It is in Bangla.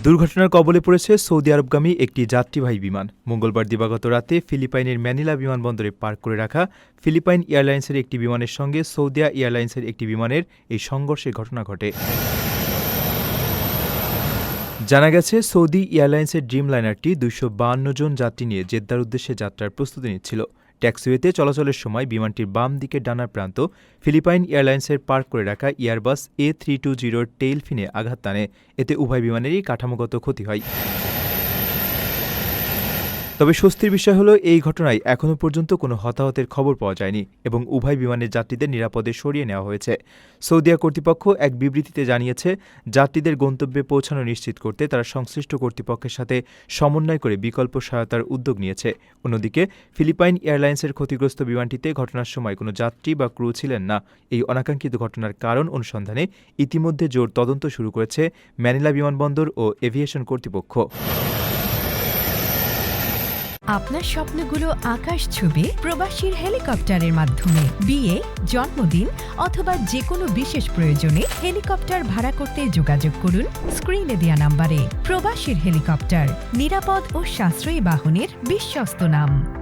দুর্ঘটনার কবলে পড়েছে সৌদি আরবগামী একটি যাত্রীবাহী বিমান। মঙ্গলবার দিবাগত রাতে ফিলিপাইনের ম্যানিলা বিমানবন্দরে পার্ক করে রাখা ফিলিপাইন এয়ারলাইন্সের একটি বিমানের সঙ্গে সৌদিয়া এয়ারলাইন্সের একটি বিমানের এই সংঘর্ষের ঘটনা ঘটে। জানা গেছে, সৌদি এয়ারলাইন্সের ড্রিম লাইনারটি ২৫২ জন যাত্রী নিয়ে জেদ্দার উদ্দেশ্যে যাত্রার প্রস্তুতি নিচ্ছিল। ট্যাক্সিওয়েতে চলাচলের সময় বিমানটির বাম দিকের ডানার প্রান্ত ফিলিপাইন এয়ারলাইন্সের পার্ক করে রাখা এয়ারবাস A320 টেইল ফিনে আঘাত টানে। এতে উভয় বিমানেরই কাঠামোগত ক্ষতি হয়। তবে স্বস্তির বিষয় হলো, এই ঘটনায় এখনও পর্যন্ত কোনো হতাহতের খবর পাওয়া যায়নি এবং উভয় বিমানের যাত্রীদের নিরাপদে সরিয়ে নেওয়া হয়েছে। সৌদিয়া কর্তৃপক্ষ এক বিবৃতিতে জানিয়েছে, যাত্রীদের গন্তব্যে পৌঁছানো নিশ্চিত করতে তারা সংশ্লিষ্ট কর্তৃপক্ষের সাথে সমন্বয় করে বিকল্প সহায়তার উদ্যোগ নিয়েছে। অন্যদিকে ফিলিপাইন এয়ারলাইন্সের ক্ষতিগ্রস্ত বিমানটিতে ঘটনার সময় কোনো যাত্রী বা ক্রু ছিলেন না। এই অনাকাঙ্ক্ষিত ঘটনার কারণ অনুসন্ধানে ইতিমধ্যে জোর তদন্ত শুরু করেছে ম্যানিলা বিমানবন্দর ও এভিয়েশন কর্তৃপক্ষ। আপনার স্বপ্নগুলো আকাশ ছুবে প্রবাসীর হেলিকপ্টারের মাধ্যমে। বিয়ে, জন্মদিন অথবা যে কোনো বিশেষ প্রয়োজনে হেলিকপ্টার ভাড়া করতে যোগাযোগ করুন স্ক্রিনে দেয়া নাম্বারে। প্রবাসীর হেলিকপ্টার, নিরাপদ ও সাশ্রয়ী বাহনের বিশ্বস্ত নাম।